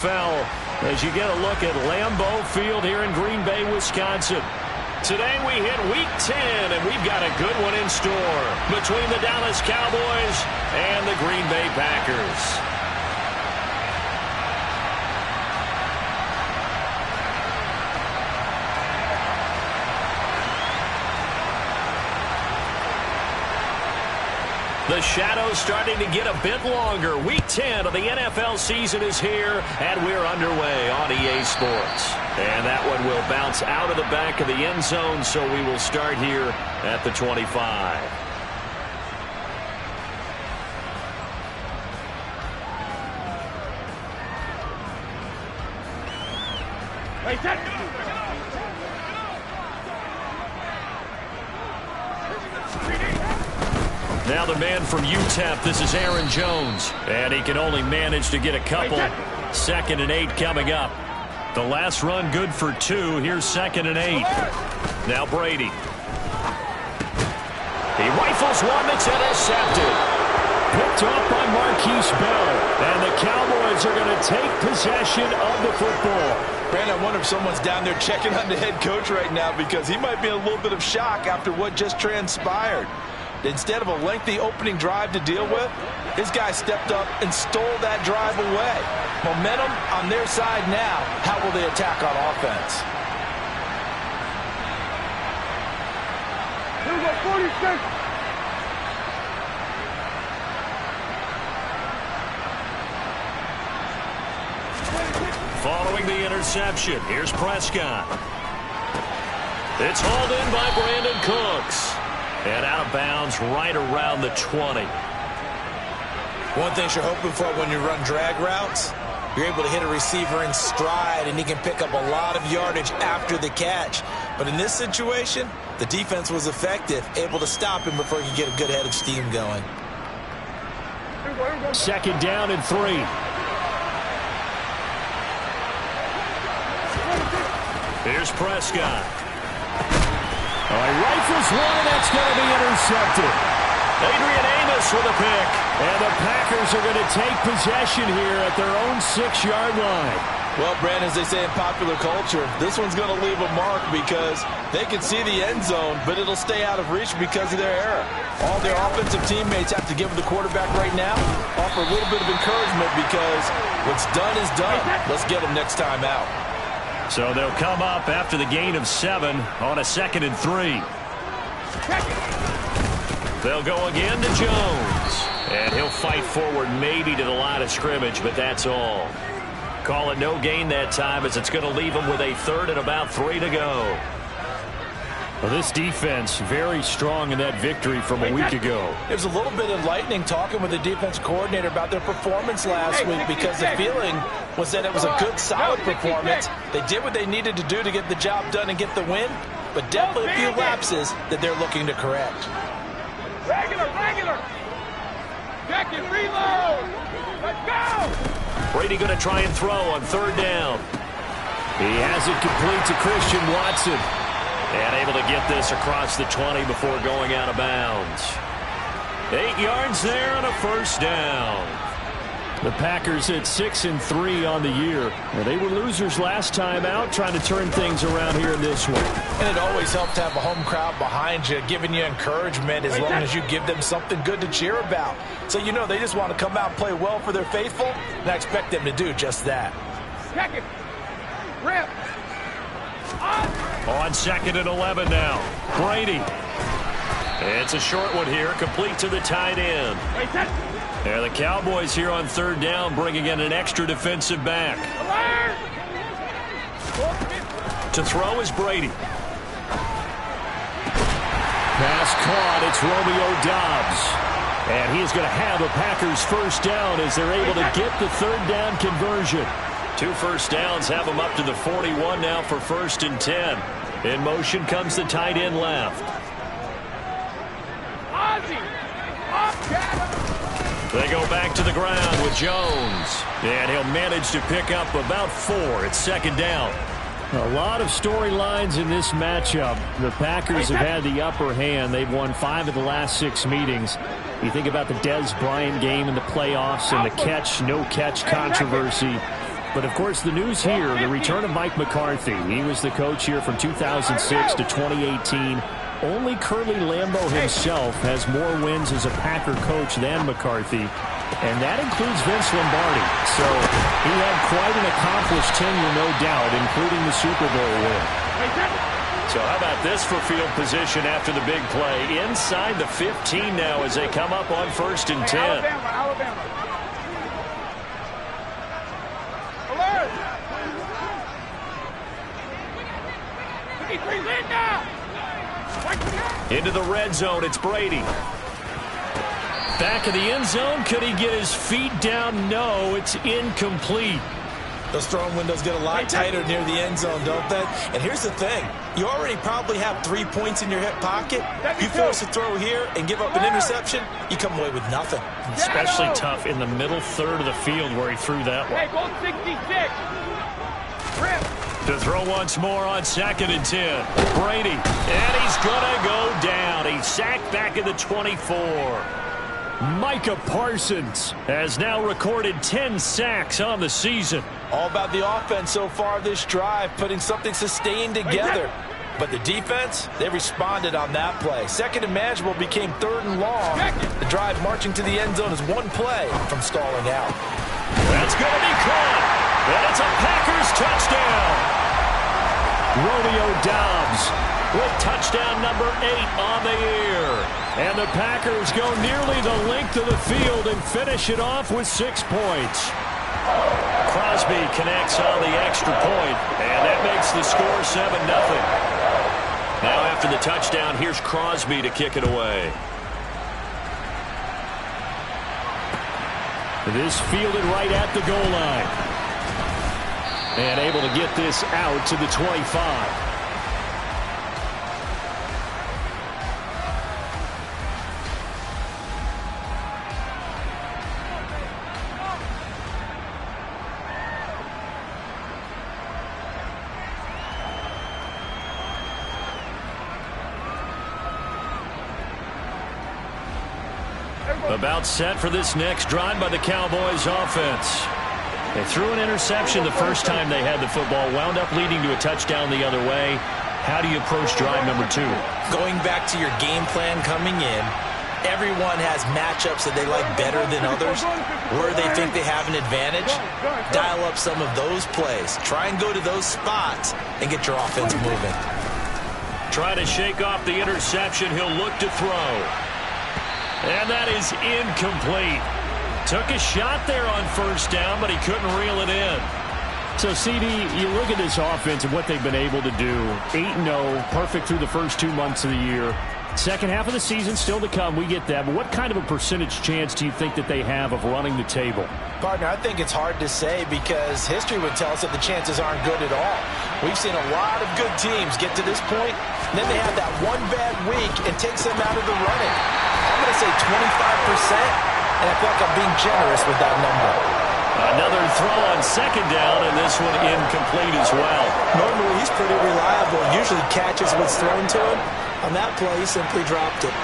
As you get a look at Lambeau Field here in Green Bay, Wisconsin. Today we hit Week 10, and we've got a good one in store between the Dallas Cowboys and the Green Bay Packers. The shadow's starting to get a bit longer. Week 10 of the NFL season is here, and we're underway on EA Sports. And that one will bounce out of the back of the end zone, so we will start here at the 25. Now the man from UTEP, this is Aaron Jones. And he can only manage to get a couple. 2nd and 8 coming up. The last run good for 2. Here's 2nd and 8. Now Brady. He rifles one that's intercepted. Picked off by Marquise Bell. And the Cowboys are going to take possession of the football. Brandon, I wonder if someone's down there checking on the head coach right now, because he might be in a little bit of shock after what just transpired. Instead of a lengthy opening drive to deal with, his guy stepped up and stole that drive away. Momentum on their side now. How will they attack on offense? Here we go, 46. Following the interception, here's Prescott. It's hauled in by Brandon Cooks. And out of bounds right around the 20. One thing you're hoping for when you run drag routes, you're able to hit a receiver in stride, and he can pick up a lot of yardage after the catch. But in this situation, the defense was effective, able to stop him before he could get a good head of steam going. 2nd down and 3. Here's Prescott. He rifles one, and that's going to be intercepted. Adrian Amos with a pick. And the Packers are going to take possession here at their own 6-yard line. Well, Brandon, as they say in popular culture, this one's going to leave a mark because they can see the end zone, but it'll stay out of reach because of their error. All their offensive teammates have to give the quarterback right now, offer a little bit of encouragement, because what's done is done. Let's get them next time out. So they'll come up after the gain of 7 on a 2nd and 3. They'll go again to Jones. And he'll fight forward maybe to the line of scrimmage, but that's all. Call it no gain that time, as it's going to leave them with a 3rd and about 3 to go. Well, this defense very strong in that victory from a week ago. There's a little bit of lightning talking with the defense coordinator about their performance last week, because the feeling was that it was a good, solid performance. They did what they needed to do to get the job done and get the win, but definitely a few lapses that they're looking to correct. Regular. Check it, reload. Let's go. Brady going to try and throw on 3rd down. He has it complete to Christian Watson. And able to get this across the 20 before going out of bounds. 8 yards there on a 1st down. The Packers at 6-3 on the year. Well, they were losers last time out, trying to turn things around here in this one. And it always helps to have a home crowd behind you, giving you encouragement as long as you give them something good to cheer about. So you know they just want to come out and play well for their faithful, and I expect them to do just that. Check it. Rip. On 2nd and 11 now. Brady. It's a short one here, complete to the tight end. And the Cowboys here on 3rd down, bringing in an extra defensive back. To throw is Brady. Pass caught. It's Romeo Doubs. And he's going to have a Packers 1st down as they're able to get the 3rd down conversion. 2 first downs have them up to the 41 now for 1st and 10. In motion comes the tight end left. They go back to the ground with Jones. And he'll manage to pick up about 4. It's 2nd down. A lot of storylines in this matchup. The Packers have had the upper hand. They've won 5 of the last 6 meetings. You think about the Dez Bryant game in the playoffs and the catch, no catch controversy. But, of course, the news here, the return of Mike McCarthy. He was the coach here from 2006 to 2018. Only Curly Lambeau himself has more wins as a Packer coach than McCarthy, and that includes Vince Lombardi. So he had quite an accomplished tenure, no doubt, including the Super Bowl win. So how about this for field position after the big play? Inside the 15 now as they come up on 1st and 10. Alabama. Alert! 53 lead now! Into the red zone, it's Brady. Back of the end zone, could he get his feet down? No, it's incomplete. Those throwing windows get a lot tighter near the end zone, don't they? And here's the thing. You already probably have 3 points in your hip pocket. You force a throw here and give up an interception, you come away with nothing. Especially tough in the middle third of the field where he threw that one. Hey, goal 66. Rip. To throw once more on 2nd and 10. Brady, and he's going to go down. He's sacked back at the 24. Micah Parsons has now recorded 10 sacks on the season. All about the offense so far this drive, putting something sustained together. But the defense, they responded on that play. 2nd and manageable became 3rd and long. The drive marching to the end zone is 1 play from stalling out. That's going to be caught. And it's a Packers touchdown. Romeo Doubs with touchdown number 8 on the year. And the Packers go nearly the length of the field and finish it off with 6 points. Crosby connects on the extra point, and that makes the score 7-0. Now after the touchdown, here's Crosby to kick it away. This fielded right at the goal line. And able to get this out to the 25. About set for this next drive by the Cowboys offense. They threw an interception the first time they had the football, wound up leading to a touchdown the other way. How do you approach drive number 2? Going back to your game plan coming in, everyone has matchups that they like better than others. Where they think they have an advantage, dial up some of those plays. Try and go to those spots and get your offense moving. Try to shake off the interception. He'll look to throw. And that is incomplete. Took a shot there on 1st down, but he couldn't reel it in. So, CD, you look at this offense and what they've been able to do. 8-0, perfect through the first 2 months of the year. Second half of the season still to come. We get that. But what kind of a percentage chance do you think that they have of running the table? Partner, I think it's hard to say because history would tell us that the chances aren't good at all. We've seen a lot of good teams get to this point, and then they have that one bad week and takes them out of the running. I'm going to say 25%. And I feel like I'm being generous with that number. Another throw on 2nd down, and this one incomplete as well. Normally, he's pretty reliable. Usually catches what's thrown to him. On that play, he simply dropped it.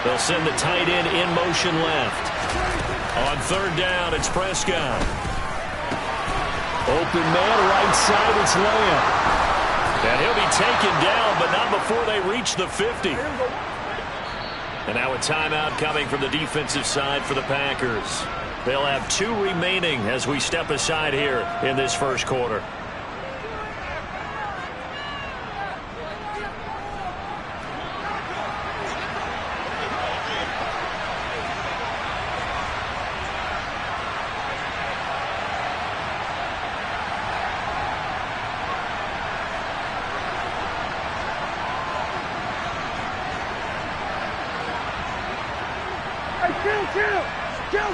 They'll send the tight end in motion left. On 3rd down, it's Prescott. Open man, right side, it's Lamb. And he'll be taken down, but not before they reach the 50. And now a timeout coming from the defensive side for the Packers. They'll have 2 remaining as we step aside here in this first quarter.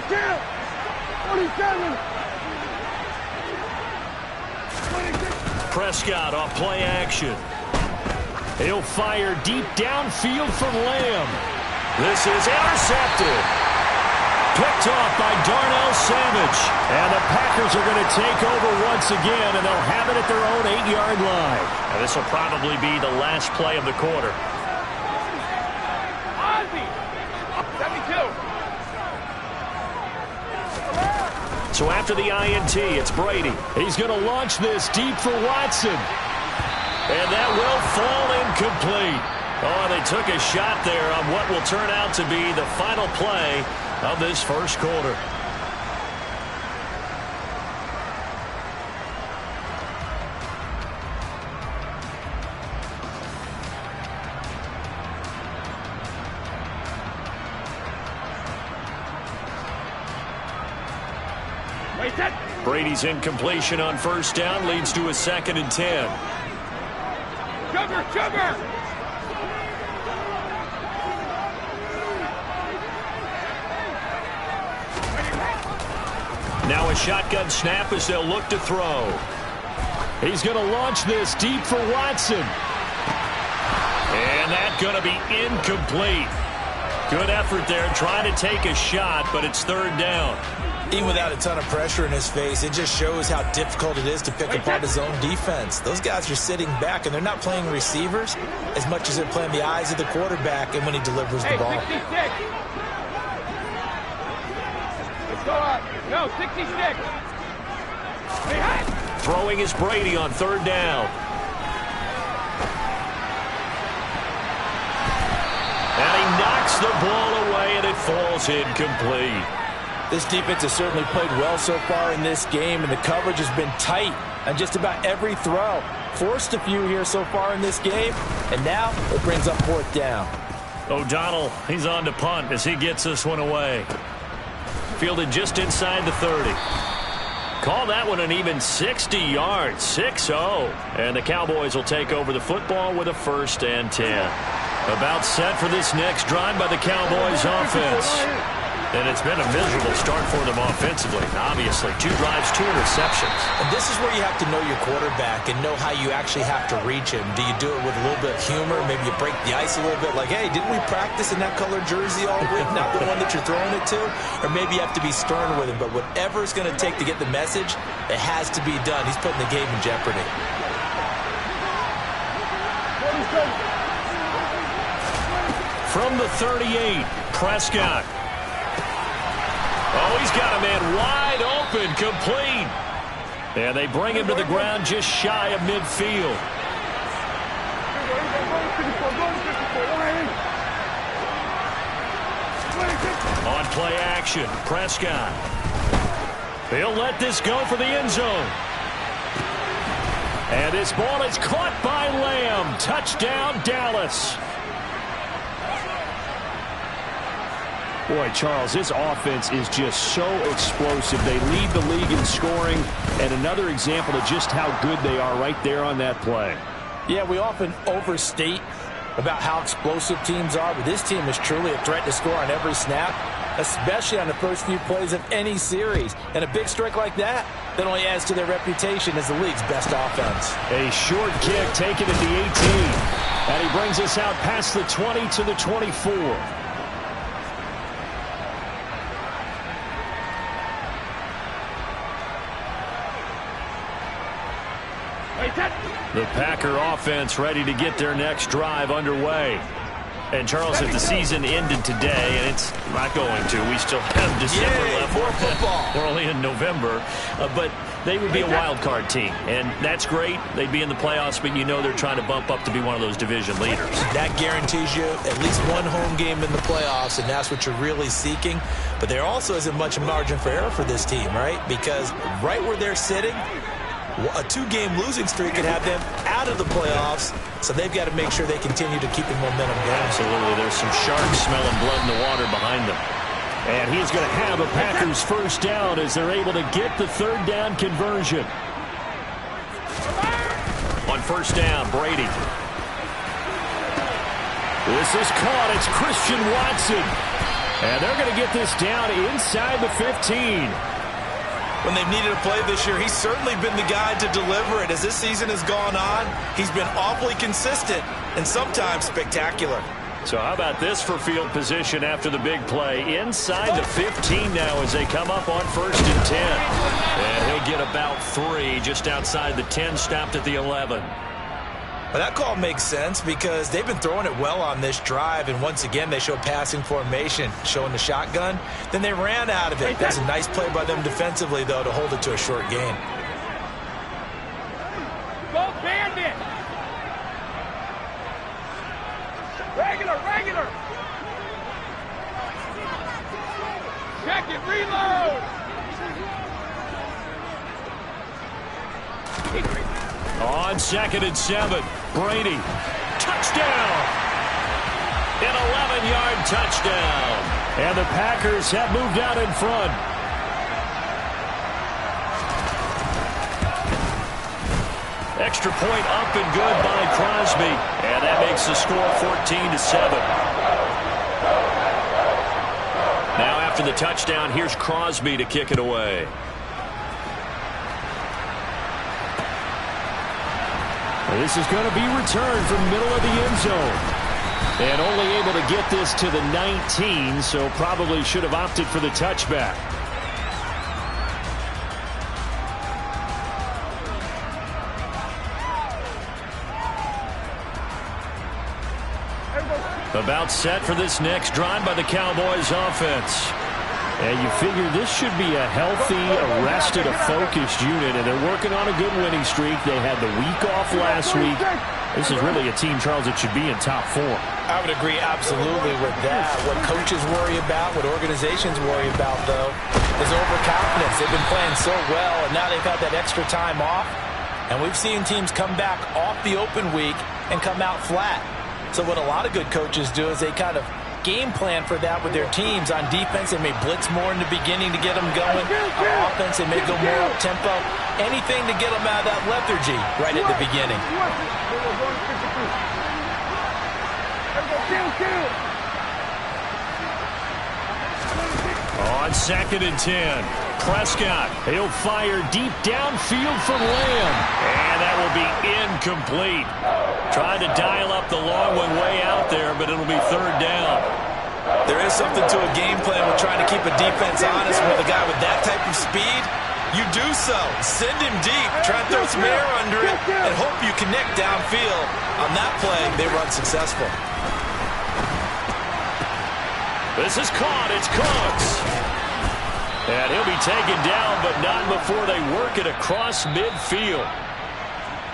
Kill! 47! Prescott off play action. He'll fire deep downfield from Lamb. This is intercepted. Picked off by Darnell Savage. And the Packers are going to take over once again, and they'll have it at their own 8-yard line. And this will probably be the last play of the quarter. Ozzie! 72! So after the INT, it's Brady. He's going to launch this deep for Watson. And that will fall incomplete. Oh, they took a shot there on what will turn out to be the final play of this first quarter. Brady's incompletion on first down leads to a 2nd and 10. Cover! Now a shotgun snap as they'll look to throw. He's going to launch this deep for Watson. And that's going to be incomplete. Good effort there trying to take a shot, but it's 3rd down. Even without a ton of pressure in his face, it just shows how difficult it is to pick apart his own defense. Those guys are sitting back, and they're not playing receivers as much as they're playing the eyes of the quarterback and when he delivers the ball. 66. Let's go up. No, 66. Throwing is Brady on 3rd down. And he knocks the ball away, and it falls incomplete. This defense has certainly played well so far in this game, and the coverage has been tight on just about every throw. Forced a few here so far in this game, and now it brings up 4th down. O'Donnell, he's on to punt as he gets this one away. Fielded just inside the 30. Call that one an even 60 yards, 6-0. And the Cowboys will take over the football with a 1st and 10. About set for this next drive by the Cowboys offense. And it's been a miserable start for them offensively. Obviously, 2 drives, 2 interceptions. And this is where you have to know your quarterback and know how you actually have to reach him. Do you do it with a little bit of humor? Maybe you break the ice a little bit like, hey, didn't we practice in that colored jersey all week? Not the one that you're throwing it to? Or maybe you have to be stern with him. But whatever it's going to take to get the message, it has to be done. He's putting the game in jeopardy. From the 38, Prescott. Oh, he's got a man wide open, complete. And they bring him to the ground just shy of midfield. On play action, Prescott. He'll let this go for the end zone. And this ball is caught by Lamb. Touchdown, Dallas. Boy, Charles, this offense is just so explosive. They lead the league in scoring, and another example of just how good they are right there on that play. Yeah, we often overstate about how explosive teams are, but this team is truly a threat to score on every snap, especially on the first few plays of any series. And a big strike like that only adds to their reputation as the league's best offense. A short kick taken at the 18. And he brings us out past the 20 to the 24. The Packer offense ready to get their next drive underway. And, Charles, if the season ended today, and it's not going to, we still have December left. More football. We're only in November. But they would be a wild card team. And that's great. They'd be in the playoffs, but you know they're trying to bump up to be one of those division leaders. That guarantees you at least one home game in the playoffs, and that's what you're really seeking. But there also isn't much margin for error for this team, right? Because right where they're sitting, a 2-game losing streak could have them out of the playoffs, so they've got to make sure they continue to keep the momentum going. Absolutely. There's some sharks smelling blood in the water behind them. And he's going to have a Packers 1st down as they're able to get the 3rd down conversion. On 1st down, Brady. This is caught. It's Christian Watson. And they're going to get this down inside the 15. When they've needed a play this year, he's certainly been the guy to deliver it. As this season has gone on, he's been awfully consistent and sometimes spectacular. So how about this for field position after the big play? Inside the 15 now as they come up on 1st and 10. And he'll get about 3 just outside the 10, stopped at the 11. Well, that call makes sense because they've been throwing it well on this drive, and once again they show passing formation, showing the shotgun. Then they ran out of it. That's a nice play by them defensively, though, to hold it to a short gain. Go bandit! Regular! Check it, reload! On 2nd and 7, Brady. Touchdown! An 11-yard touchdown. And the Packers have moved out in front. Extra point up and good by Crosby. And that makes the score 14-7. Now after the touchdown, here's Crosby to kick it away. This is going to be returned from the middle of the end zone. And only able to get this to the 19, so probably should have opted for the touchback. About set for this next drive by the Cowboys offense. And you figure this should be a healthy, arrested, a focused unit, and they're working on a good winning streak. They had the week off last week. This is really a team, Charles, that should be in top 4. I would agree absolutely with that. What coaches worry about, what organizations worry about, though, is overconfidence. They've been playing so well, and now they've had that extra time off. And we've seen teams come back off the open week and come out flat. So what a lot of good coaches do is they kind of game plan for that with their teams. On defense, they may blitz more in the beginning to get them going. On offense, they may go more up-tempo. Anything to get them out of that lethargy right at the beginning. On 2nd and 10, Prescott. He'll fire deep downfield for Lamb. And that will be incomplete. Tried to dial up the long one way out there, but it'll be 3rd down. There is something to a game plan with trying to keep a defense honest with a guy with that type of speed. You do so. Send him deep. Try and throw some air under it and hope you connect downfield. On that play, they run successful. This is caught. It's Cooks. And he'll be taken down, but not before they work it across midfield.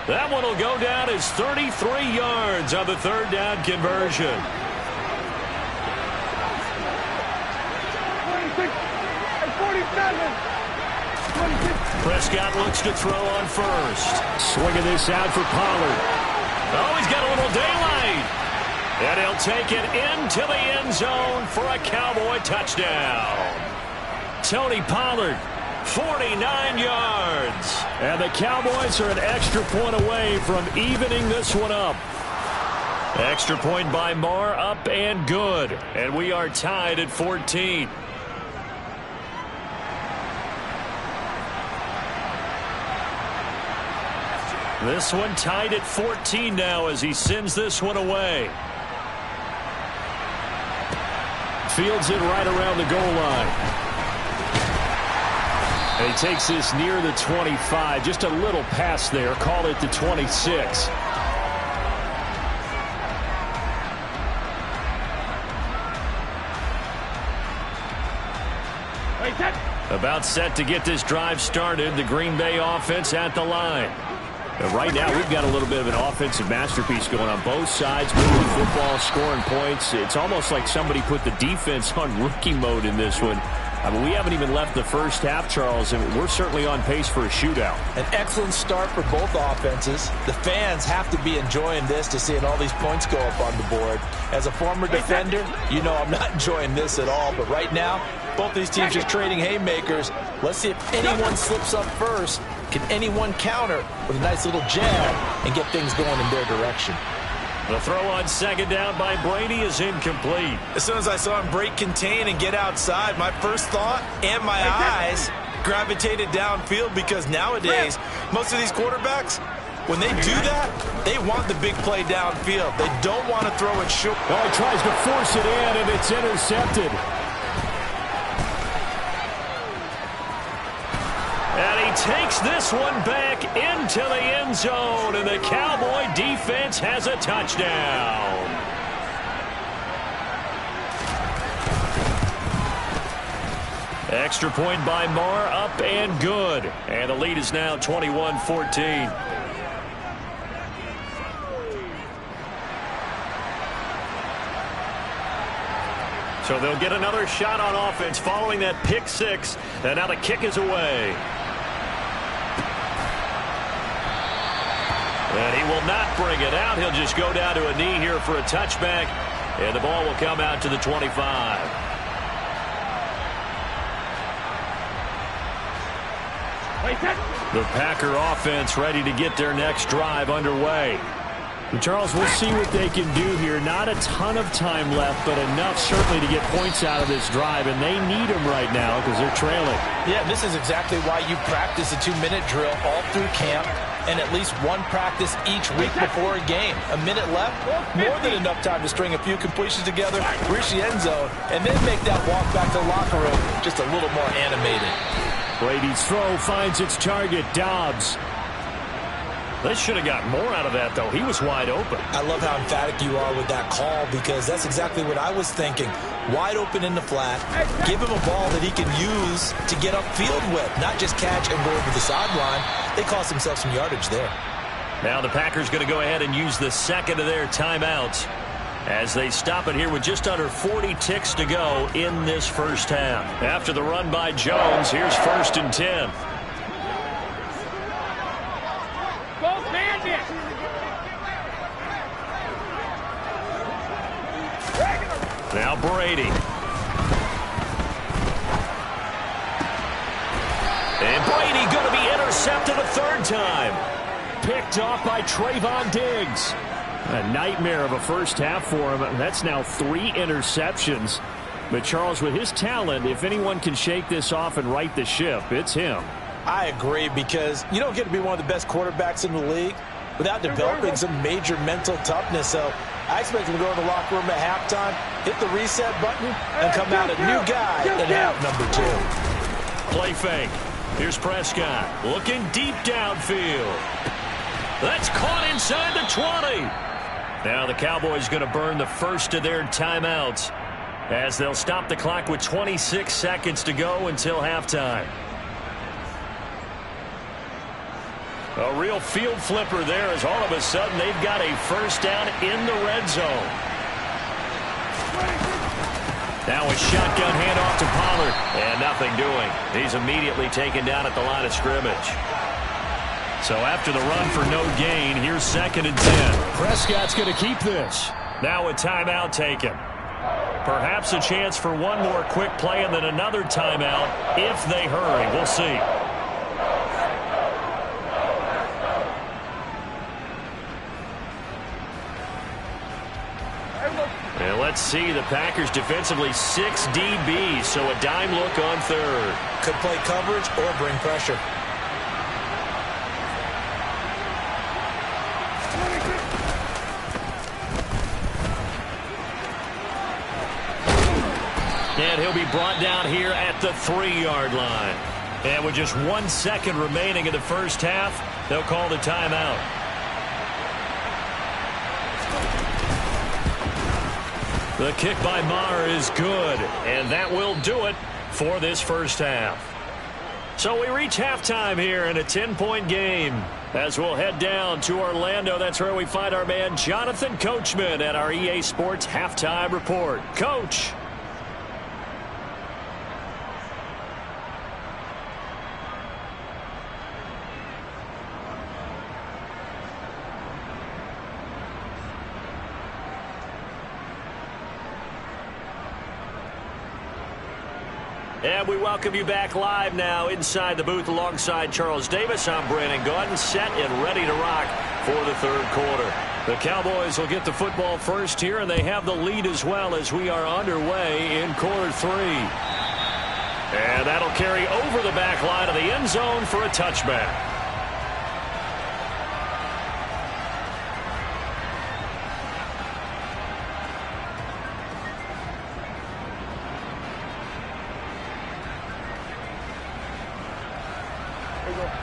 That one will go down as 33 yards on the 3rd down conversion. 47. Prescott looks to throw on first. Swinging this out for Pollard. Oh, he's got a little daylight. And he'll take it into the end zone for a Cowboy touchdown. Tony Pollard, 49 yards. And the Cowboys are an extra point away from evening this one up. Extra point by Marr, up and good. And we are tied at 14. This one tied at 14 now as he sends this one away. Fields it right around the goal line. And he takes this near the 25. Just a little pass there. Call it the 26. About set to get this drive started. The Green Bay offense at the line. Right now, we've got a little bit of an offensive masterpiece going on both sides, moving football, scoring points. It's almost like somebody put the defense on rookie mode in this one. I mean, we haven't even left the first half, Charles, and we're certainly on pace for a shootout. An excellent start for both offenses. The fans have to be enjoying this to seeing all these points go up on the board. As a former defender, you know I'm not enjoying this at all. But right now, both these teams just trading haymakers. Let's see if anyone slips up first. Can anyone counter with a nice little jab and get things going in their direction? The throw on 2nd down by Brady is incomplete. As soon as I saw him break contain and get outside, my first thought and my eyes gravitated downfield, because nowadays, most of these quarterbacks, when they do that, they want the big play downfield. They don't want to throw it short. Well, he tries to force it in, and it's intercepted. And he takes this one back into the end zone, and the Cowboy defense has a touchdown. Extra point by Marr, up and good. And the lead is now 21-14. So they'll get another shot on offense following that pick six. And now the kick is away. And he will not bring it out. He'll just go down to a knee here for a touchback. And the ball will come out to the 25. The Packer offense ready to get their next drive underway. And Charles, we'll see what they can do here. Not a ton of time left, but enough certainly to get points out of this drive, and they need them right now because they're trailing. Yeah, this is exactly why you practice a 2-minute drill all through camp and at least one practice each week before a game. A minute left, more than enough time to string a few completions together, reach the end zone, and then make that walk back to the locker room just a little more animated. Brady's throw finds its target, Dobbs. They should have got more out of that, though. He was wide open. I love how emphatic you are with that call because that's exactly what I was thinking. Wide open in the flat. Give him a ball that he can use to get upfield with, not just catch and go over the sideline. They cost themselves some yardage there. Now the Packers going to go ahead and use the second of their timeouts as they stop it here with just under 40 ticks to go in this first half. After the run by Jones, here's 1st and 10. Now Brady. And Brady going to be intercepted a third time. Picked off by Trayvon Diggs. A nightmare of a first half for him. That's now 3 interceptions. But Charles, with his talent, if anyone can shake this off and right the ship, it's him. I agree, because you don't get to be one of the best quarterbacks in the league without developing some major mental toughness. So I expect him to go in the locker room at halftime, hit the reset button, and come out a new guy in half number 2. Play fake. Here's Prescott looking deep downfield. That's caught inside the 20. Now the Cowboys going to burn the first of their timeouts as they'll stop the clock with 26 seconds to go until halftime. A real field flipper there as all of a sudden they've got a first down in the red zone. Now a shotgun handoff to Pollard. And nothing doing. He's immediately taken down at the line of scrimmage. So after the run for no gain, here's 2nd and 10. Prescott's going to keep this. Now a timeout taken. Perhaps a chance for one more quick play and then another timeout if they hurry. We'll see. And let's see, the Packers defensively 6 DBs, so a dime look on third. Could play coverage or bring pressure. And he'll be brought down here at the 3-yard line. And with just 1 second remaining in the first half, they'll call the timeout. The kick by Marr is good, and that will do it for this first half. So we reach halftime here in a 10-point game. As we'll head down to Orlando, that's where we find our man Jonathan Coachman at our EA Sports Halftime Report. Coach. And we welcome you back live now inside the booth alongside Charles Davis. I'm Brandon Gaudin, set and ready to rock for the third quarter. The Cowboys will get the football first here, and they have the lead as well as we are underway in quarter 3. And that'll carry over the back line of the end zone for a touchback.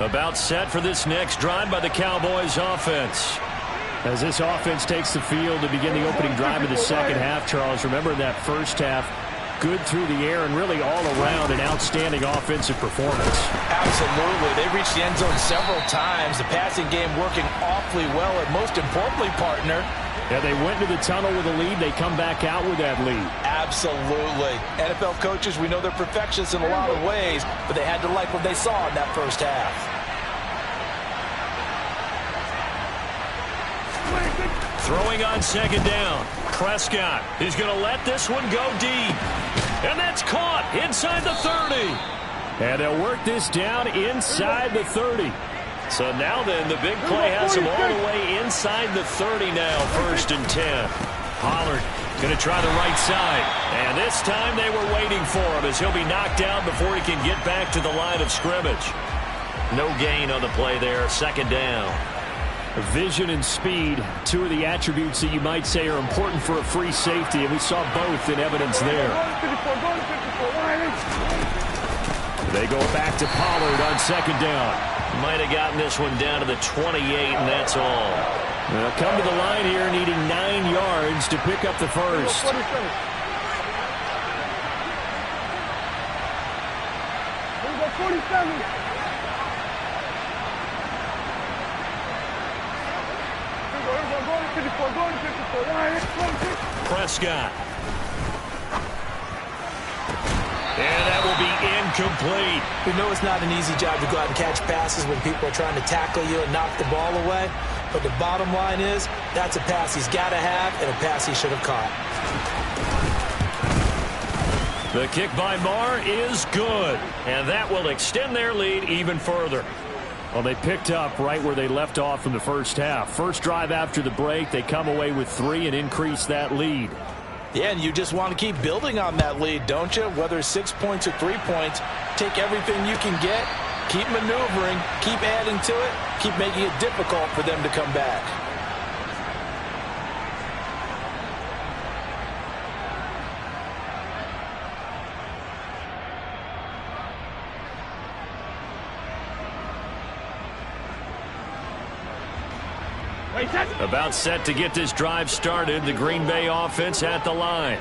About set for this next drive by the Cowboys offense. As this offense takes the field to begin the opening drive of the second half, Charles, remember in that first half, good through the air and really all around an outstanding offensive performance. Absolutely. They reached the end zone several times. The passing game working awfully well, and most importantly, partner, yeah, they went to the tunnel with a lead. They come back out with that lead. absolutely. NFL coaches, we know they're perfectionists in a lot of ways, but they had to like what they saw in that first half. Throwing on second down. Prescott is going to let this one go deep. And that's caught inside the 30. And they'll work this down inside the 30. So now then, the big play has him all the way inside the 30 now, 1st and 10. Pollard going to try the right side. And this time they were waiting for him as he'll be knocked out before he can get back to the line of scrimmage. No gain on the play there, 2nd down. Vision and speed, two of the attributes that you might say are important for a free safety, and we saw both in evidence there. They go back to Pollard on 2nd down. Might have gotten this one down to the 28, and that's all. They'll come to the line here needing 9 yards to pick up the first. Prescott. And that will be incomplete. We know it's not an easy job to go out and catch passes when people are trying to tackle you and knock the ball away. But the bottom line is, that's a pass he's got to have and a pass he should have caught. The kick by Marr is good. And that will extend their lead even further. Well, they picked up right where they left off in the first half. First drive after the break, they come away with 3 and increase that lead. Yeah, and you just want to keep building on that lead, don't you? Whether it's 6 points or 3 points, take everything you can get, keep maneuvering, keep adding to it, keep making it difficult for them to come back. About set to get this drive started. The Green Bay offense at the line.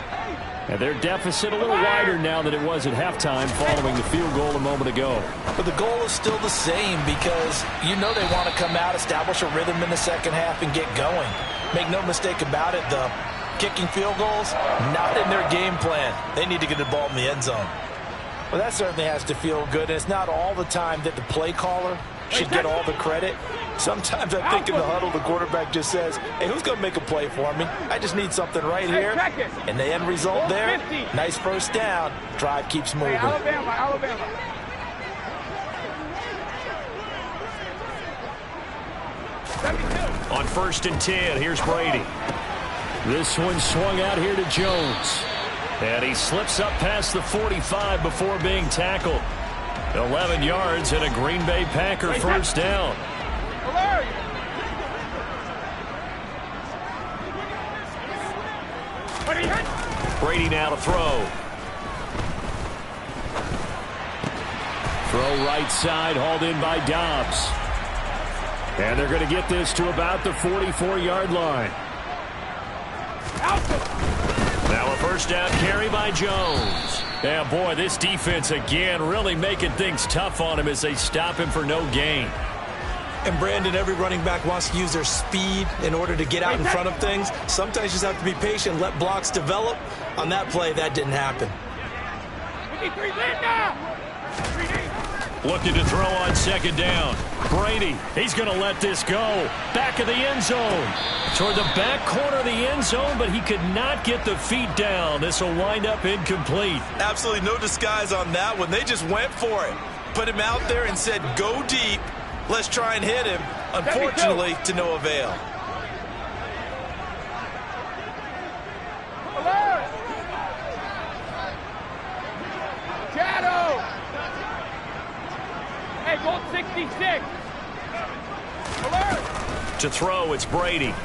And their deficit a little wider now than it was at halftime following the field goal a moment ago. But the goal is still the same because you know they want to come out, establish a rhythm in the second half, and get going. Make no mistake about it, the kicking field goals, not in their game plan. They need to get the ball in the end zone. Well, that certainly has to feel good. And it's not all the time that the play caller should get all the credit. Sometimes I think in the huddle, the quarterback just says, hey, who's going to make a play for me? I just need something right here. And the end result there, nice first down. Drive keeps moving. Alabama. On 1st and 10, here's Brady. This one swung out here to Jones. And he slips up past the 45 before being tackled. 11 yards and a Green Bay Packer first down. Brady now to throw. Throw right side, hauled in by Dobbs. And they're going to get this to about the 44-yard line. Now a first down carry by Jones. Yeah, boy, this defense again really making things tough on him as they stop him for no gain. And Brandon, every running back wants to use their speed in order to get out in front of things. Sometimes you just have to be patient, let blocks develop. On that play, that didn't happen. Looking to throw on 2nd down. Brady, he's going to let this go. Back of the end zone. Toward the back corner of the end zone, but he could not get the feet down. This will wind up incomplete. Absolutely no disguise on that one. They just went for it. Put him out there and said, go deep. Let's try and hit him. Unfortunately, to no avail. Shadow. Hey, goal 66. Alert. To throw, it's Brady.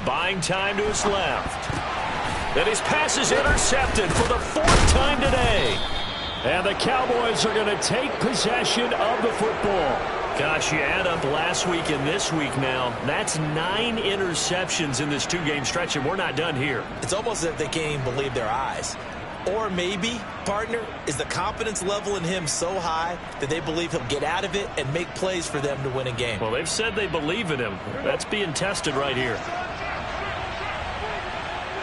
Buying time to his left. And his pass is intercepted for the 4th time today. And the Cowboys are going to take possession of the football. Gosh, you add up last week and this week now, that's 9 interceptions in this 2-game stretch, and we're not done here. It's almost as if they can't even believe their eyes. Or maybe, partner, is the confidence level in him so high that they believe he'll get out of it and make plays for them to win a game. Well, they've said they believe in him. That's being tested right here.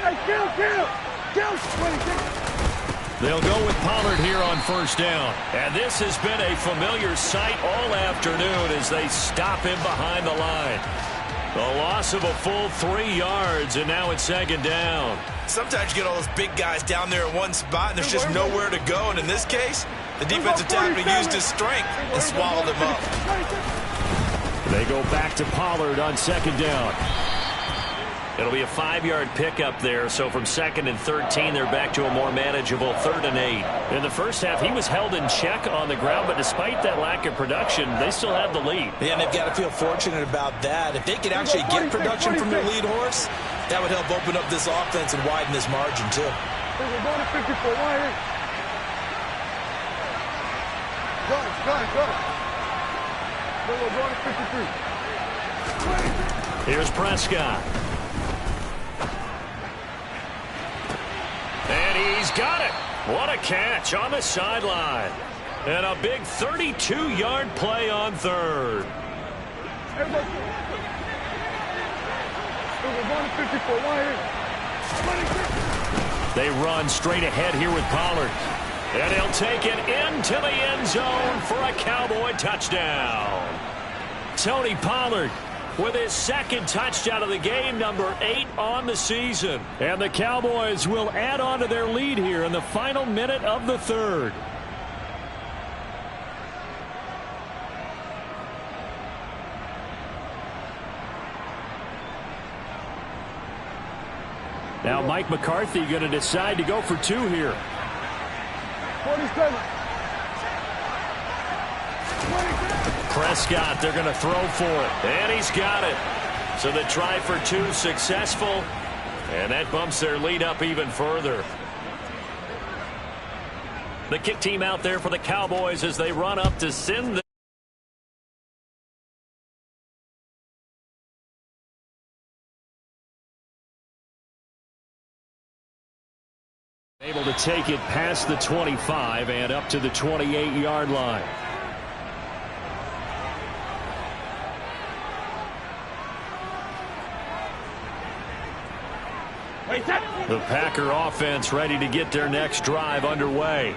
Hey, kill, 26. They'll go with Pollard here on first down. And this has been a familiar sight all afternoon as they stop him behind the line. The loss of a full 3 yards, and now it's second down. Sometimes you get all those big guys down there in one spot, and there's just nowhere to go. And in this case, the defensive tackle used his strength and swallowed him up. They go back to Pollard on second down. It'll be a 5-yard pickup there, so from 2nd and 13, they're back to a more manageable 3rd and 8. In the first half, he was held in check on the ground, but despite that lack of production, they still have the lead. Yeah, and they've got to feel fortunate about that. If they could actually get production from their lead horse, that would help open up this offense and widen this margin, too. We're going to 54. Why here? Go. We're going to 53. Here's Prescott. And he's got it. What a catch on the sideline. And a big 32-yard play on 3rd. We're going to 54. Why here? They run straight ahead here with Pollard. And he'll take it into the end zone for a Cowboy touchdown. Tony Pollard with his 2nd touchdown of the game, number 8 on the season. And the Cowboys will add on to their lead here in the final minute of the 3rd. Now Mike McCarthy going to decide to go for 2 here. 47. Prescott, they're going to throw for it. And he's got it. So the try for 2 successful. And that bumps their lead up even further. The kick team out there for the Cowboys as they run up to send the able to take it past the 25 and up to the 28-yard line. The Packer offense ready to get their next drive underway.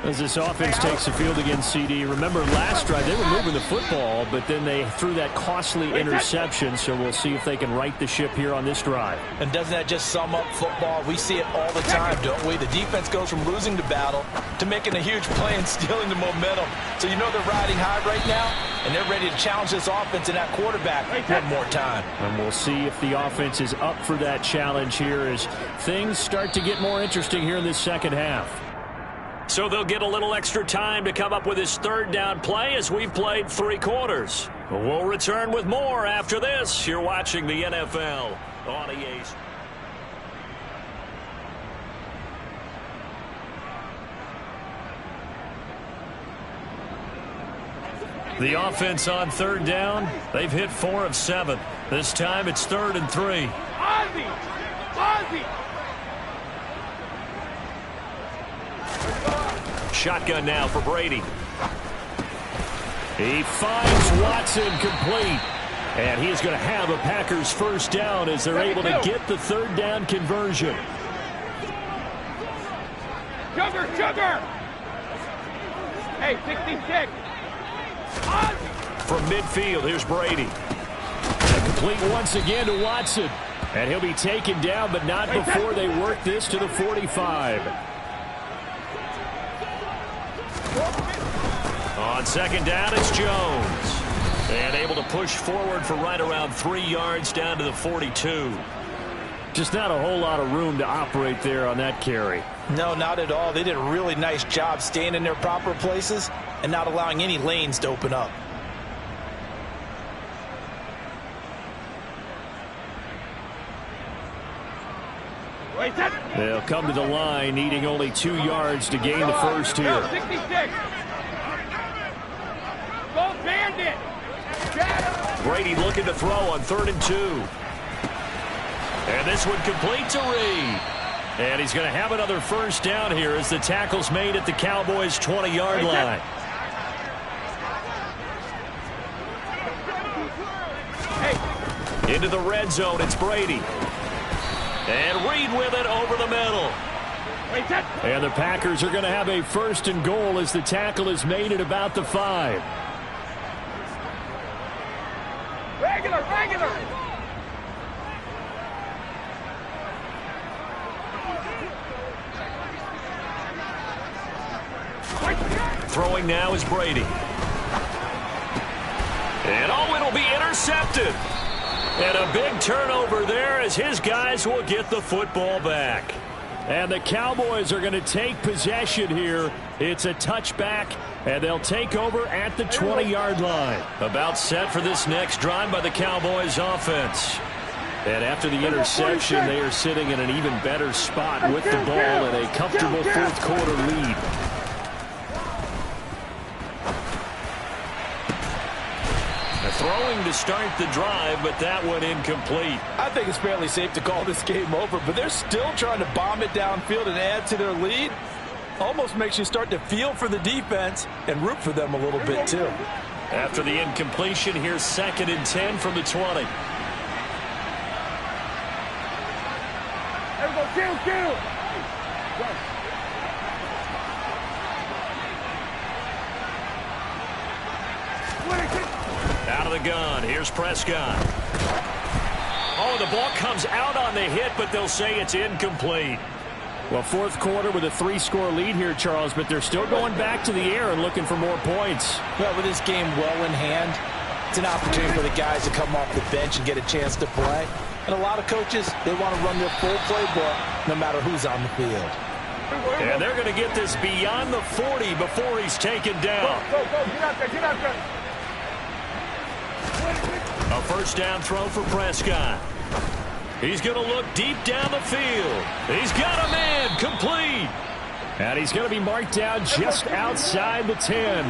As this offense takes the field against CD. Remember last drive they were moving the football, but then they threw that costly interception, so we'll see if they can right the ship here on this drive. And doesn't that just sum up football? We see it all the time, don't we? The defense goes from losing the battle to making a huge play and stealing the momentum. So you know they're riding high right now, and they're ready to challenge this offense and that quarterback one more time. And we'll see if the offense is up for that challenge here as things start to get more interesting here in this second half. So they'll get a little extra time to come up with his 3rd down play as we've played 3 quarters. We'll return with more after this. You're watching the NFL on EA. The offense on 3rd down, they've hit 4 of 7. This time it's 3rd and 3. Ozzie! Shotgun now for Brady. He finds Watson complete. And he is going to have a Packers first down as they're able to get the 3rd down conversion. Sugar! Hey, 66. From midfield, here's Brady. Complete once again to Watson. And he'll be taken down, but not before they work this to the 45. On 2nd down, it's Jones. And able to push forward for right around 3 yards down to the 42. Just not a whole lot of room to operate there on that carry. No, not at all. They did a really nice job staying in their proper places and not allowing any lanes to open up. They'll come to the line, needing only 2 yards to gain the first here. 66. Go Bandit. Brady looking to throw on 3rd and 2. And this one complete to Reed. And he's going to have another first down here as the tackle's made at the Cowboys' 20-yard line. Into the red zone, it's Brady. And Reed with it over the middle. And the Packers are going to have a 1st and goal as the tackle is made at about the 5. Regular. Throwing now is Brady. And it'll be intercepted. And a big turnover there as his guys will get the football back. And the Cowboys are going to take possession here. It's a touchback, and they'll take over at the 20-yard line. About set for this next drive by the Cowboys offense. And after the interception, they are sitting in an even better spot with the ball and a comfortable 4th quarter lead. Throwing to start the drive, but that one incomplete. I think it's fairly safe to call this game over, but they're still trying to bomb it downfield and add to their lead. Almost makes you start to feel for the defense and root for them a little bit, too. After the incompletion, here's 2nd and 10 from the 20. There we go, kill. Out of the gun. Here's Prescott. Oh, the ball comes out on the hit, but they'll say it's incomplete. Well, 4th quarter with a 3-score lead here, Charles, but they're still going back to the air and looking for more points. Well, with this game well in hand, it's an opportunity for the guys to come off the bench and get a chance to play. And a lot of coaches, they want to run their full playbook no matter who's on the field. And they're going to get this beyond the 40 before he's taken down. Go. Get out there. A 1st down throw for Prescott. He's going to look deep down the field. He's got a man, complete. And he's going to be marked down just outside the 10.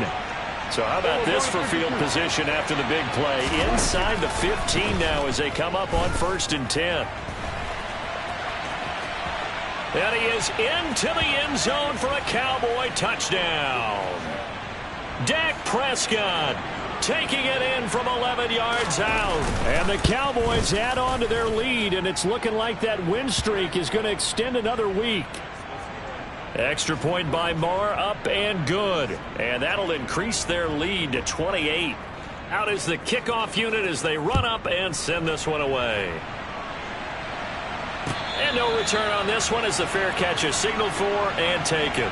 So how about this for field position after the big play? Inside the 15 now as they come up on 1st and 10. And he is into the end zone for a Cowboy touchdown. Dak Prescott taking it in from 11 yards out. And the Cowboys add on to their lead, and it's looking like that win streak is going to extend another week. Extra point by Marr, up and good. And that'll increase their lead to 28. Out is the kickoff unit as they run up and send this one away. And no return on this one as the fair catch is signaled for and taken.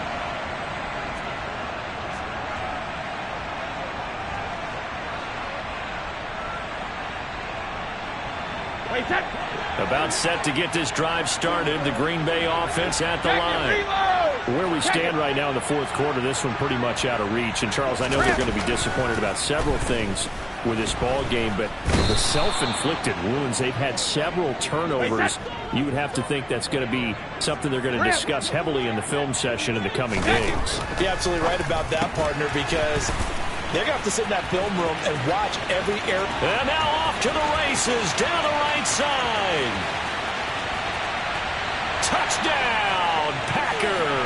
About set to get this drive started. The Green Bay offense at the line. Where we stand right now in the 4th quarter, this one pretty much out of reach. And, Charles, I know they're going to be disappointed about several things with this ball game, but the self-inflicted wounds, they've had several turnovers. You would have to think that's going to be something they're going to discuss heavily in the film session in the coming days. You're absolutely right about that, partner, because they're going to have to sit in that film room and watch every error. And now off to the races down the right side. Touchdown, Packers.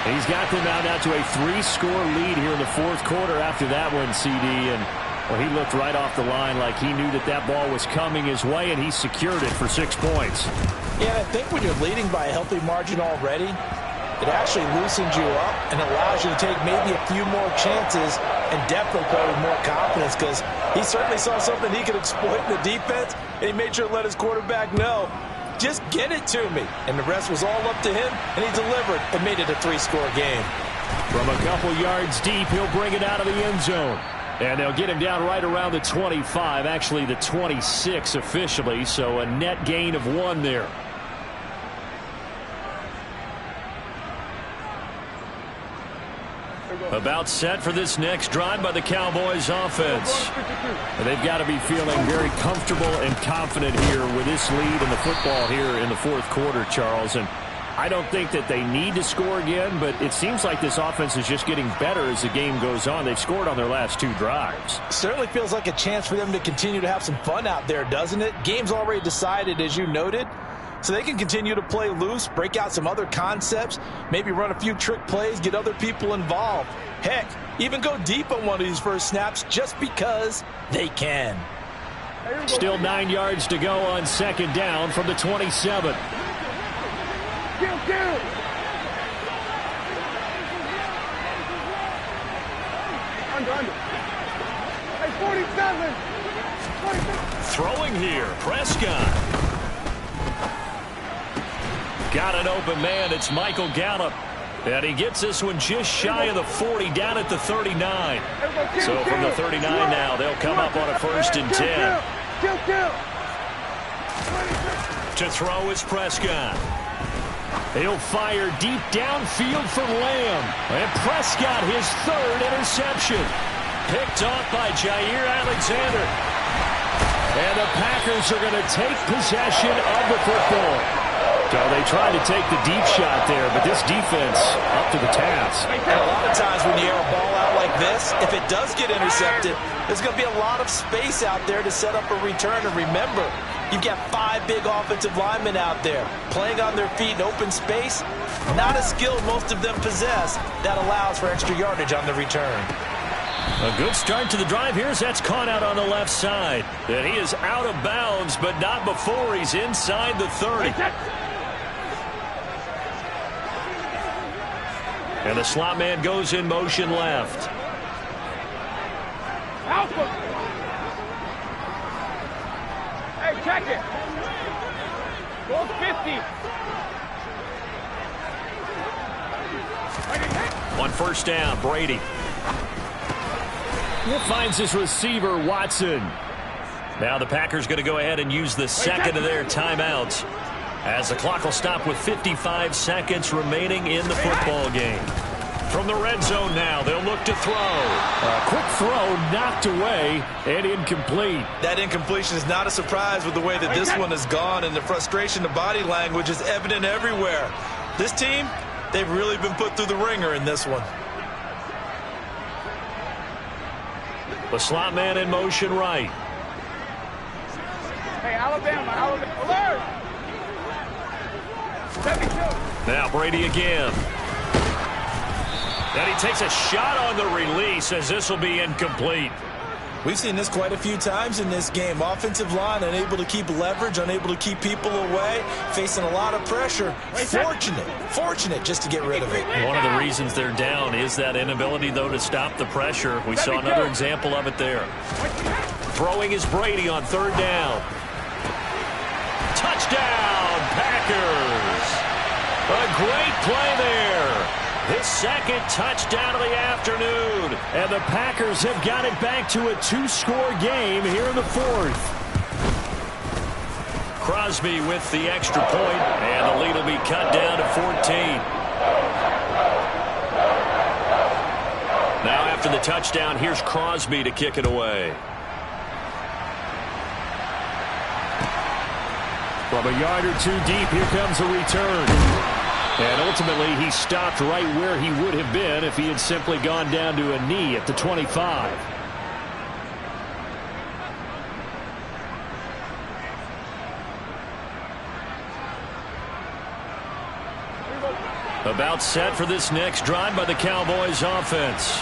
He's got them out now to a 3-score lead here in the 4th quarter after that one, CD. And well, he looked right off the line like he knew that ball was coming his way, and he secured it for 6 points. Yeah, I think when you're leading by a healthy margin already, it actually loosens you up and allows you to take maybe a few more chances and definitely play with more confidence, because he certainly saw something he could exploit in the defense, and he made sure to let his quarterback know, just get it to me. And the rest was all up to him, and he delivered and made it a 3-score game. From a couple yards deep, he'll bring it out of the end zone. And they'll get him down right around the 25, actually the 26 officially, so a net gain of 1 there. About set for this next drive by the Cowboys offense. And they've got to be feeling very comfortable and confident here with this lead in the football here in the fourth quarter, Charles. And I don't think that they need to score again, but it seems like this offense is just getting better as the game goes on. They've scored on their last 2 drives. Certainly feels like a chance for them to continue to have some fun out there, doesn't it? Game's already decided, as you noted. So they can continue to play loose, break out some other concepts, maybe run a few trick plays, get other people involved. Heck, even go deep on one of these first snaps just because they can. Still 9 yards to go on second down from the 27. Kill. Under. Hey, 47. Throwing here, Prescott. Got an open man. It's Michael Gallup. And he gets this one just shy of the 40, down at the 39. So from the 39 now, they'll come up on a 1st and 10. To throw is Prescott. He'll fire deep downfield for Lamb. And Prescott, his 3rd interception. Picked off by Jair Alexander. And the Packers are going to take possession of the football. So they tried to take the deep shot there, but this defense up to the task. And a lot of times when you air a ball out like this, if it does get intercepted, there's going to be a lot of space out there to set up a return. And remember, you've got 5 big offensive linemen out there playing on their feet in open space. Not a skill most of them possess that allows for extra yardage on the return. A good start to the drive here as that's caught out on the left side. And he is out of bounds, but not before he's inside the 30. And the slot man goes in motion left. Alpha. Hey, check it. Go 50. On 1st down, Brady. He finds his receiver, Watson. Now the Packers going to go ahead and use the second of their timeouts, as the clock will stop with 55 seconds remaining in the football game. From the red zone now, they'll look to throw. A quick throw knocked away and incomplete. That incompletion is not a surprise with the way that this one has gone, and the frustration, the body language is evident everywhere. This team, they've really been put through the ringer in this one. The slot man in motion right. Hey, Alabama. Alert. 72. Now Brady again. And he takes a shot on the release as this will be incomplete. We've seen this quite a few times in this game. Offensive line unable to keep leverage, unable to keep people away, facing a lot of pressure. Fortunate just to get rid of it. One of the reasons they're down is that inability, though, to stop the pressure. We saw another example of it there. Throwing is Brady on 3rd down. Touchdown, Packers. A great play there. His 2nd touchdown of the afternoon. And the Packers have got it back to a 2-score game here in the 4th. Crosby with the extra point, and the lead will be cut down to 14. Now after the touchdown, here's Crosby to kick it away. From a yard or 2 deep, here comes a return. And ultimately, he stopped right where he would have been if he had simply gone down to a knee at the 25. About set for this next drive by the Cowboys offense.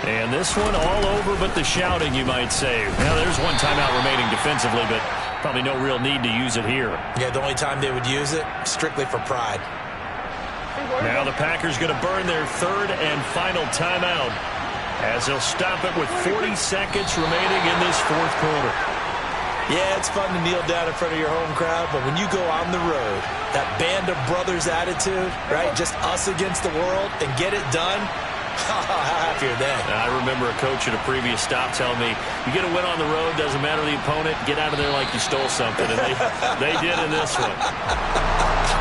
And this one all over but the shouting, you might say. Now, there's one timeout remaining defensively, but probably no real need to use it here. Yeah, the only time they would use it, strictly for pride. Now the Packers going to burn their 3rd and final timeout, as they'll stop it with 40 seconds remaining in this 4th quarter. Yeah, it's fun to kneel down in front of your home crowd, but when you go on the road, that band of brothers attitude, right, just us against the world, and get it done, how happy are they? I remember a coach at a previous stop telling me, you get a win on the road, doesn't matter the opponent, get out of there like you stole something, and they did in this one.